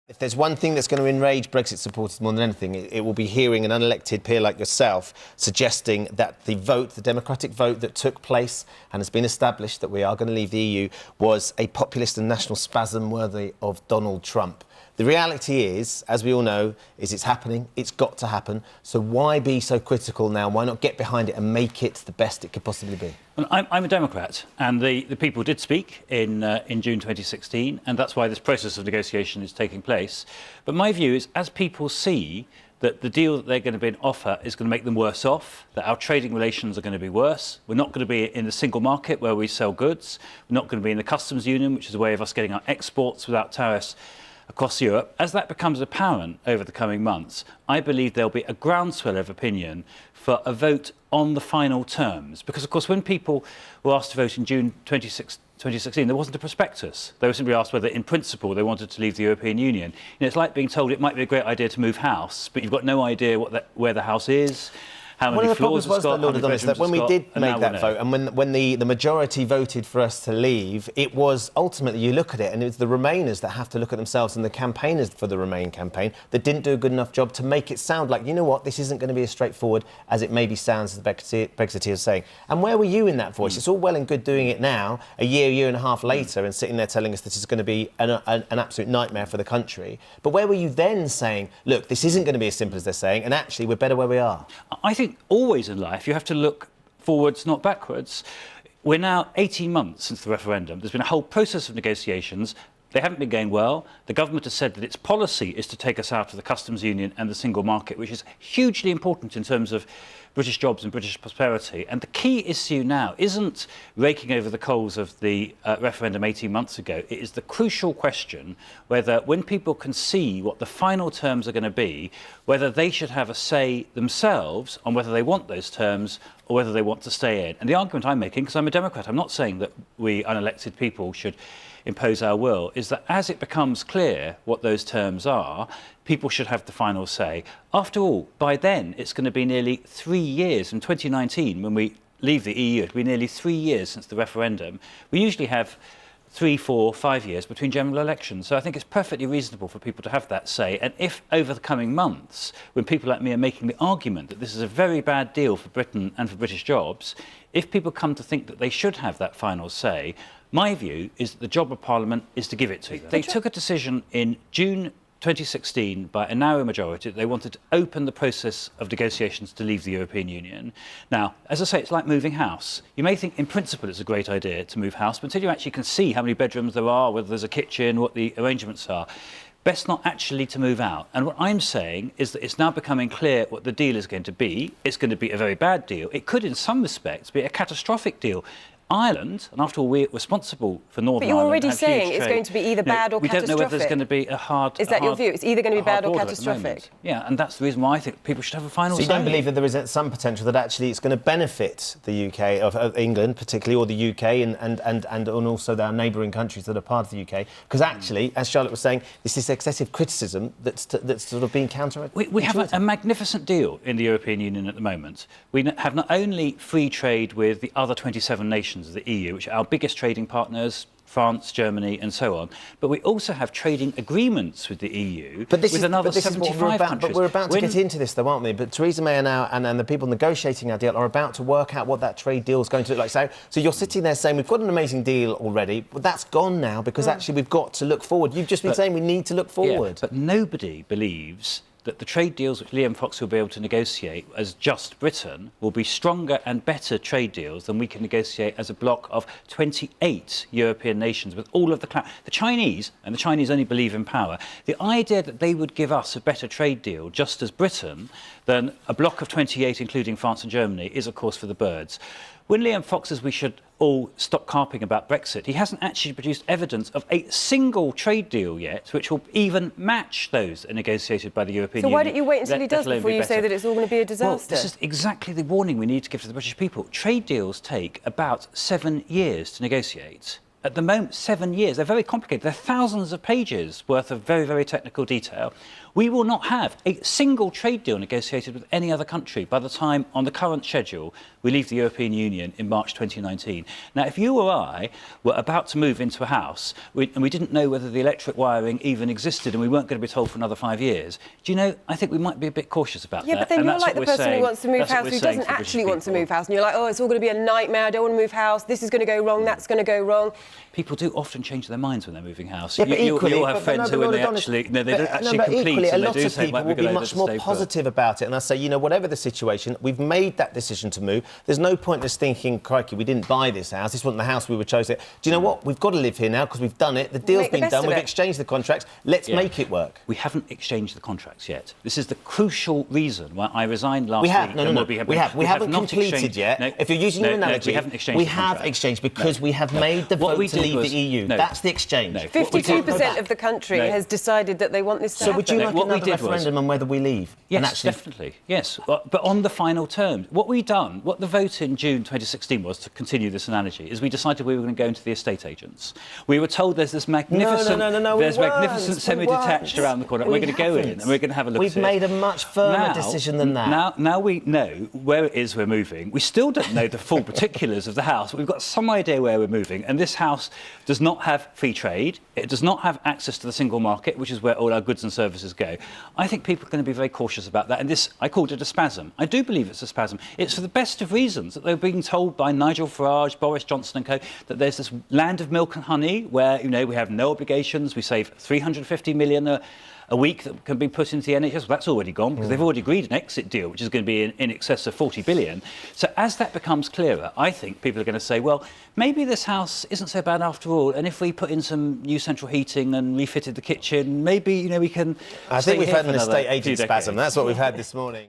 If there's one thing that's going to enrage Brexit supporters more than anything, it will be hearing an unelected peer like yourself suggesting that the vote, the democratic vote that took place and has been established that we are going to leave the EU was a populist and national spasm worthy of Donald Trump. The reality is, as we all know, is it's happening. It's got to happen. So why be so critical now? Why not get behind it and make it the best it could possibly be? Well, I'm a Democrat, and the people did speak in June 2016, and that's why this process of negotiation is taking place. But my view is, as people see that the deal that they're going to be offer is going to make them worse off, that our trading relations are going to be worse, we're not going to be in the single market where we sell goods, we're not going to be in the customs union, which is a way of us getting our exports without tariffs across Europe. As that becomes apparent over the coming months, I believe there'll be a groundswell of opinion for a vote on the final terms. Because, of course, when people were asked to vote in June 2016, there wasn't a prospectus. They were simply asked whether, in principle, they wanted to leave the European Union. You know, it's like being told it might be a great idea to move house, but you've got no idea where the house is, how many floors it's got, Lord Adonis, that when we did make that vote and when the majority voted for us to leave, it was ultimately, you look at it, and it was the Remainers that have to look at themselves and the campaigners for the Remain campaign that didn't do a good enough job to make it sound like, you know what, this isn't going to be as straightforward as it maybe sounds, as the Brexiteers saying. And where were you in that voice? It's all well and good doing it now, a year and a half later, and sitting there telling us this is going to be an absolute nightmare for the country. But where were you then saying, look, this isn't going to be as simple as they're saying, and actually we're better where we are? I think always in life you have to look forwards, not backwards. We're now 18 months since the referendum. There's been a whole process of negotiations. They haven't been going well. The government has said that its policy is to take us out of the customs union and the single market, which is hugely important in terms of British jobs and British prosperity. And the key issue now isn't raking over the coals of the referendum 18 months ago. It is the crucial question whether, when people can see what the final terms are going to be, whether they should have a say themselves on whether they want those terms or whether they want to stay in. And the argument I'm making, because I'm a Democrat, I'm not saying that we unelected people should impose our will, is that as it becomes clear what those terms are, people should have the final say. After all, by then, it's going to be nearly 3 years. In 2019, when we leave the EU, it'll be nearly 3 years since the referendum. We usually have 3, 4, 5 years between general elections. So I think it's perfectly reasonable for people to have that say. And if over the coming months, when people like me are making the argument that this is a very bad deal for Britain and for British jobs, if people come to think that they should have that final say, my view is that the job of Parliament is to give it to them. They took a decision in June 2016 by a narrow majority that they wanted to open the process of negotiations to leave the European Union. Now, as I say, it's like moving house. You may think in principle it's a great idea to move house, but until you actually can see how many bedrooms there are, whether there's a kitchen, what the arrangements are, best not actually to move out. And what I'm saying is that it's now becoming clear what the deal is going to be. It's going to be a very bad deal. It could, in some respects, be a catastrophic deal. Ireland, and after all, we're responsible for Northern Ireland. But you're already saying it's going to be either bad or catastrophic. We don't know whether there's going to be a hard... Is that your view? It's either going to be bad or catastrophic? Yeah, and that's the reason why I think people should have a final say. So you don't believe that there is some potential that actually it's going to benefit the UK, of England particularly, or the UK, and also our neighbouring countries that are part of the UK? Because actually, as Charlotte was saying, this is excessive criticism that's sort of being countered. We have a magnificent deal in the European Union at the moment. We have not only free trade with the other 27 nations of the EU, which are our biggest trading partners, France, Germany and so on, but we also have trading agreements with the EU with another 75 countries. But we're about to get into this though, aren't we? But Theresa May now and the people negotiating our deal are about to work out what that trade deal is going to look like. So you're sitting there saying we've got an amazing deal already, but that's gone now because actually we've got to look forward. You've just been saying we need to look forward. Yeah, but nobody believes that the trade deals which Liam Fox will be able to negotiate as just Britain will be stronger and better trade deals than we can negotiate as a bloc of 28 European nations with all of the clout. The Chinese, and the Chinese only believe in power, the idea that they would give us a better trade deal just as Britain than a bloc of 28, including France and Germany, is of course for the birds. When Liam Fox says we should all stop carping about Brexit, he hasn't actually produced evidence of a single trade deal yet which will even match those negotiated by the European Union. So why don't you wait until he does before you say that it's all going to be a disaster? Well, this is exactly the warning we need to give to the British people. Trade deals take about 7 years to negotiate. At the moment, 7 years. They're very complicated. They're thousands of pages worth of very, very technical detail. We will not have a single trade deal negotiated with any other country by the time, on the current schedule, we leave the European Union in March 2019. Now, if you or I were about to move into a house and we didn't know whether the electric wiring even existed and we weren't going to be told for another 5 years, do you know, I think we might be a bit cautious about that. Yeah, but then you're like the person who wants to move house who doesn't actually want to move house. And you're like, oh, it's all going to be a nightmare, I don't want to move house, this is going to go wrong, that's going to go wrong. People do often change their minds when they're moving house. Yeah, you all have friends who, when they actually, they don't actually complete, a and lot they do of say, people will be much more positive about it. And I say, you know, whatever the situation, we've made that decision to move. There's no point in us thinking, crikey, we didn't buy this house. This wasn't the house we were chosen. Do you know what? We've got to live here now because we've done it. The deal's been done. We've exchanged the contracts. Let's make it work. We haven't exchanged the contracts yet. This is the crucial reason why I resigned last week. We haven't completed yet. No, if you're using your analogy, we haven't exchanged. We have exchanged because we have made the vote to leave the EU. That's the exchange. 52% of the country has decided that they want this to happen. So would you like another referendum on whether we leave? Yes, definitely. Yes, but on the final terms. What the vote in June 2016 was, to continue this analogy, is we decided we were going to go into the estate agents. We were told there's this magnificent, magnificent semi-detached around the corner. We're going to go in and we're going to have a look at it. We've made a much firmer decision than that. Now we know where it is we're moving. We still don't know the full particulars of the house, but we've got some idea where we're moving. And this house does not have free trade. It does not have access to the single market, which is where all our goods and services go. I think people are going to be very cautious about that. And this, I called it a spasm. I do believe it's a spasm. It's for the best of reasons that they're being told by Nigel Farage, Boris Johnson and co, that there's this land of milk and honey where, you know, we have no obligations. We save 350 million a week that can be put into the NHS. Well, that's already gone because they've already agreed an exit deal, which is going to be in excess of 40 billion. So as that becomes clearer, I think people are going to say, well, maybe this house isn't so bad after all. And if we put in some new central heating and refitted the kitchen, maybe, you know, we can. I think we've had an estate agent spasm. That's what we've had this morning.